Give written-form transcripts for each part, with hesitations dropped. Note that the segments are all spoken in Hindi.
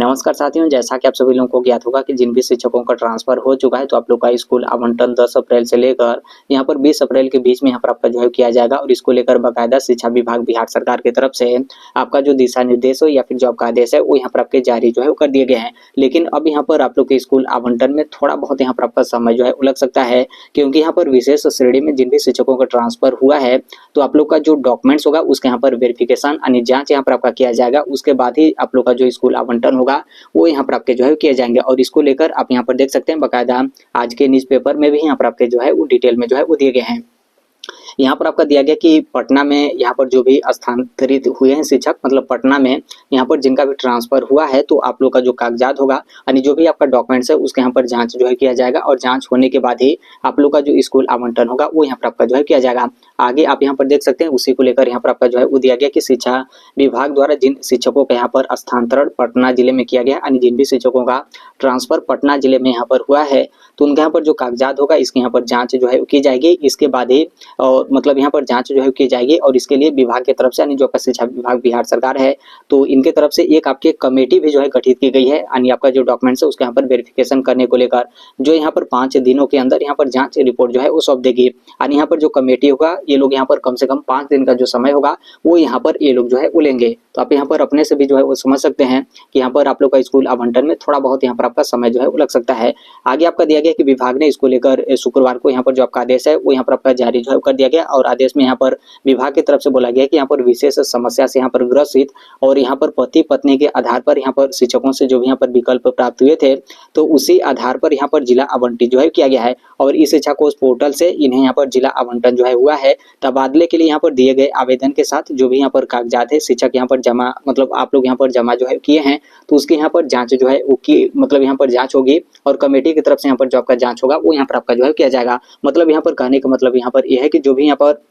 नमस्कार साथियों, जैसा कि आप सभी लोगों को ज्ञात होगा कि जिन भी शिक्षकों का ट्रांसफर हो चुका है तो आप लोग का स्कूल आवंटन 10 अप्रैल से लेकर यहाँ पर 20 अप्रैल के बीच में यहाँ पर आपका जो है किया जाएगा और इसको लेकर बाकायदा शिक्षा विभाग बिहार सरकार की तरफ से आपका जो दिशा निर्देश हो या फिर जो आपका आदेश है वो यहाँ पर आपके जारी जो है वो कर दिए गए हैं। लेकिन अब यहाँ पर आप लोग के स्कूल आवंटन में थोड़ा बहुत यहाँ पर आपका समय जो है उलझ सकता है, क्योंकि यहाँ पर विशेष श्रेणी में जिन भी शिक्षकों का ट्रांसफर हुआ है तो आप लोग का जो डॉक्यूमेंट्स होगा उसके यहाँ पर वेरिफिकेशन यानी जांच यहाँ पर आपका किया जाएगा। उसके बाद ही आप लोग का जो स्कूल आवंटन होगा वो यहाँ पर आपके जो है किए जाएंगे और इसको लेकर आप यहाँ पर देख सकते हैं बाकायदा आज के न्यूज़पेपर में भी यहाँ पर आपके जो है वो डिटेल में जो है वो दिए गए हैं। यहाँ पर आपका दिया गया कि पटना में यहाँ पर जो भी स्थानांतरित हुए हैं शिक्षक, मतलब पटना में यहाँ पर जिनका भी ट्रांसफर हुआ है तो आप लोग का जो कागजात होगा यानी जो भी आपका डॉक्यूमेंट्स है उसके यहाँ पर जांच जो है किया जाएगा और जांच होने के बाद ही आप लोग का जो स्कूल आवंटन होगा वो यहाँ पर आपका जो है किया जाएगा। आगे आप यहाँ पर देख सकते हैं उसी को लेकर यहाँ पर आपका जो है वो दिया गया कि शिक्षा विभाग द्वारा जिन शिक्षकों का यहाँ पर स्थानांतरण पटना जिले में किया गया यानी जिन भी शिक्षकों का ट्रांसफर पटना जिले में यहाँ पर हुआ है तो उनके यहाँ पर जो कागजात होगा इसके यहाँ पर जांच जो है की जाएगी। इसके बाद ही और मतलब यहाँ पर जांच जो है की जाएगी और इसके लिए विभाग की तरफ से यानी जो आपका शिक्षा विभाग बिहार सरकार है तो इनके तरफ से एक आपकी कमेटी भी जो है गठित की गई है यानी आपका जो डॉक्यूमेंट्स है उसके यहाँ पर वेरिफिकेशन करने को लेकर जो यहाँ पर 5 दिनों के अंदर यहाँ पर जांच रिपोर्ट जो है वो सौंप देगी। यानी यहाँ पर जो कमेटी होगा ये लोग यहाँ पर कम से कम 5 दिन का जो समय होगा वो यहाँ पर ये लोग जो है वो लेंगे। तो आप यहाँ पर अपने से भी जो है वो समझ सकते हैं कि यहाँ पर आप लोग का स्कूल आवंटन में थोड़ा बहुत यहाँ पर आपका समय जो है वो लग सकता है। आगे आपका दिया गया कि विभाग ने इसको लेकर शुक्रवार को यहाँ पर जो आपका आदेश है वो यहाँ पर आपका जारी जो है कर दिया गया और आदेश में यहाँ पर विभाग की तरफ से बोला गया कि यहाँ पर विशेष समस्या से यहाँ पर ग्रसित और यहाँ पर पति पत्नी के आधार पर यहाँ पर शिक्षकों से जो भी यहाँ पर विकल्प प्राप्त हुए थे तो उसी आधार पर यहाँ पर जिला आवंटित जो है किया गया है और इस शिक्षा कोष पोर्टल से इन्हें यहाँ पर जिला आवंटन जो है हुआ है। तबादले के लिए यहाँ पर दिए गए आवेदन के साथ जो भी यहाँ पर कागजात है शिक्षक यहाँ पर जमा मतलब आप लोग यहाँ पर जमा जो है किए हैं तो उसकी यहाँ पर जांच जो है वो की मतलब यहाँ पर जांच होगी और कमेटी की तरफ से यहाँ पर जो आपका जांच होगा वो यहाँ पर आपका जो है किया जाएगा। मतलब यहाँ पर कहने का मतलब यहाँ पर यह है कि जो भी यहाँ पर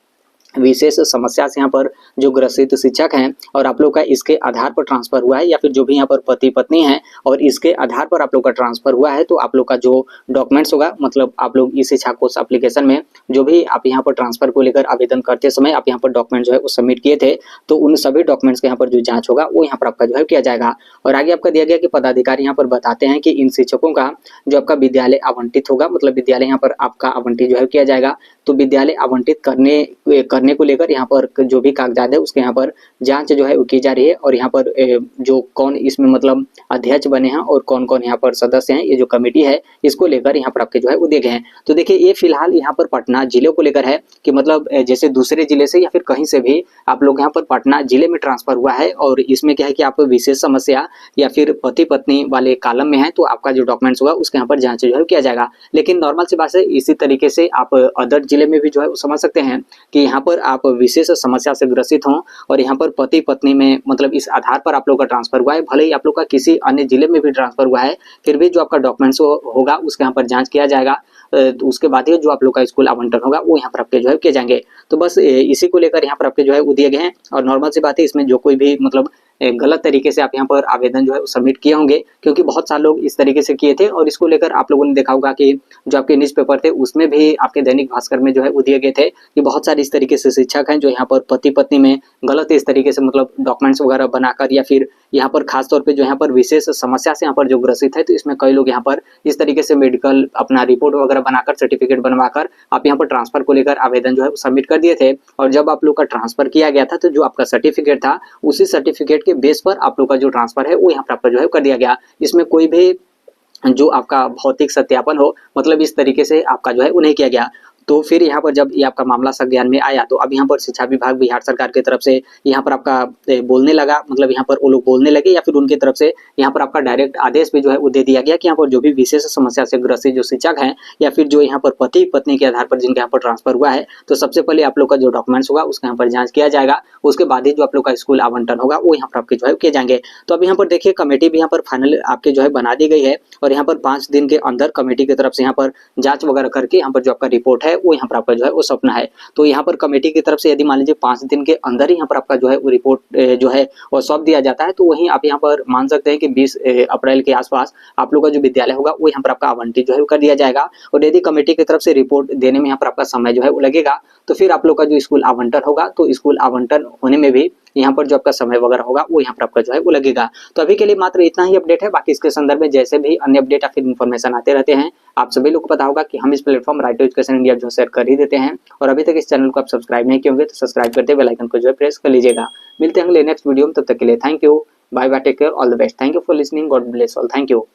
विशेष समस्या से यहाँ पर जो ग्रसित शिक्षक हैं और आप लोग का इसके आधार पर ट्रांसफर हुआ है या फिर जो भी यहाँ पर पति पत्नी हैं और इसके आधार पर आप लोग का ट्रांसफर हुआ है तो आप लोग का जो डॉक्यूमेंट्स होगा मतलब आप लोग इस शिक्षा कोष एप्लीकेशन में जो भी आप यहाँ पर ट्रांसफर को लेकर आवेदन करते समय आप यहाँ पर डॉक्यूमेंट जो है वो सबमिट किए थे तो उन सभी डॉक्यूमेंट्स के यहाँ पर जो जाँच होगा वो यहाँ पर आपका जो है किया जाएगा। और आगे आपका दिया गया कि पदाधिकारी यहाँ पर बताते हैं कि इन शिक्षकों का जो आपका विद्यालय आवंटित होगा मतलब विद्यालय यहाँ पर आपका आवंटित जो है किया जाएगा तो विद्यालय आवंटित करने को लेकर यहाँ पर जो भी कागजात है उसके यहाँ पर जांच जो है वो की जा रही है और यहाँ पर जो कौन इसमें मतलब अध्यक्ष बने हैं और कौन कौन यहाँ पर सदस्य हैं ये जो कमेटी है इसको लेकर यहाँ पर आपके जो है वो देखे हैं। तो देखिए ये फिलहाल यहाँ पर पटना जिले को लेकर है कि मतलब जैसे दूसरे जिले से या फिर कहीं से भी आप लोग यहाँ पर पटना जिले में ट्रांसफर हुआ है और इसमें क्या है कि आप विशेष समस्या या फिर पति पत्नी वाले कॉलम में है तो आपका जो डॉक्यूमेंट्स होगा उसके यहाँ पर जाँच जो है किया जाएगा। लेकिन नॉर्मल सी बात है इसी तरीके से आप अदर जिले में भी जो है वो समझ सकते हैं कि यहाँ पर आप विशेष समस्या से ग्रसित हों और यहाँ पर पति पत्नी में मतलब इस आधार पर आप लोग का ट्रांसफर हुआ है, भले ही आप लोग का किसी अन्य जिले में भी ट्रांसफर हुआ है फिर भी जो आपका डॉक्यूमेंट्स होगा उसके यहाँ पर जांच किया जाएगा। तो उसके बाद ही जो आप लोग का स्कूल आवंटन होगा वो यहाँ पर आपके जो है किए जाएंगे। तो बस इसी को लेकर यहाँ पर आपके जो है वो दिए गए हैं और नॉर्मल सी बात है इसमें जो कोई भी मतलब गलत तरीके से आप यहाँ पर आवेदन जो है सबमिट किए होंगे क्योंकि बहुत सारे लोग इस तरीके से किए थे और इसको लेकर आप लोगों ने देखा होगा कि जो आपके न्यूज़पेपर थे उसमें भी आपके दैनिक भास्कर में जो है वो दिए गए थे कि बहुत सारे इस तरीके से शिक्षक हैं जो यहाँ पर पति पत्नी में गलत इस तरीके से मतलब डॉक्यूमेंट्स वगैरह बनाकर या फिर यहाँ पर खासतौर पर जो यहाँ पर विशेष समस्या से यहाँ पर जो ग्रसित है तो इसमें कई लोग यहाँ पर इस तरीके से मेडिकल अपना रिपोर्ट वगैरह बनाकर सर्टिफिकेट बनवाकर आप यहाँ पर ट्रांसफर को लेकर आवेदन जो है सबमिट कर दिए थे और जब आप लोग का ट्रांसफर किया गया था तो जो आपका सर्टिफिकेट था उसी सर्टिफिकेट के बेस पर आप लोग का जो ट्रांसफर है वो यहाँ पर आपका जो है कर दिया गया। इसमें कोई भी जो आपका भौतिक सत्यापन हो मतलब इस तरीके से आपका जो है वो नहीं किया गया। तो फिर यहाँ पर जब ये आपका मामला संज्ञान में आया तो अब यहाँ पर शिक्षा विभाग बिहार सरकार की तरफ से यहाँ पर आपका बोलने लगा मतलब यहाँ पर वो लोग बोलने लगे या फिर उनकी तरफ से यहाँ पर आपका डायरेक्ट आदेश भी जो है वो दे दिया गया कि यहाँ पर जो भी विशेष समस्या से ग्रसित जो शिक्षक हैं या फिर जो यहाँ पर पति पत्नी के आधार पर जिनके यहाँ पर ट्रांसफर हुआ है तो सबसे पहले आप लोग का जो डॉक्यूमेंट्स होगा उसके यहाँ पर जाँच किया जाएगा। उसके बाद ही जो आप लोग का स्कूल आवंटन होगा वो यहाँ पर आपके जो है किए जाएंगे। तो अब यहाँ पर देखिए कमेटी भी यहाँ पर फाइनल आपके जो है बना दी गई है और यहाँ पर 5 दिन के अंदर कमेटी की तरफ से यहाँ पर जाँच वगैरह करके यहाँ पर जो आपका रिपोर्ट है वो यहाँ पर आपका जो है वो सपना है। तो यहाँ पर कमेटी की तरफ से यदि मान लीजिए 5 दिन के अंदर ही यहाँ पर आपका जो है वो रिपोर्ट जो है वो सौंप दिया जाता है, तो वहीं आप यहाँ पर मान सकते हैं कि 20 अप्रैल के आसपास आप लोग का जो विद्यालय होगा वो यहाँ पर आपका आवंटित जो है वो कर दिया जाएगा। और यदि कमेटी की तरफ से रिपोर्ट देने में यहाँ पर आपका समय जो है वो लगेगा, तो फिर आप लोग का जो स्कूल आवंटन होगा, तो स्कूल आवंटन होने में भी यहाँ पर जो आपका समय वगैरह होगा वो यहाँ पर आपका जो है वो लगेगा। तो अभी के लिए मात्र इतना ही अपडेट है, बाकी इसके संदर्भ में जैसे भी अन्य अपडेट या फिर इन्फॉर्मेशन आते रहते हैं, आप सभी लोग को पता होगा कि हम इस platform right to education India जो शेयर कर ही देते हैं। और अभी तक इस चैनल को आप सब्सक्राइब नहीं किए होंगे तो सब्सक्राइब करते बेल आइकन को जो है प्रेस कर लीजिएगा। मिलते हैं अगले नेक्स्ट वीडियो में, तब तक के लिए thank you, bye bye, take care, all the best, thank you for listening, God bless all, thank you.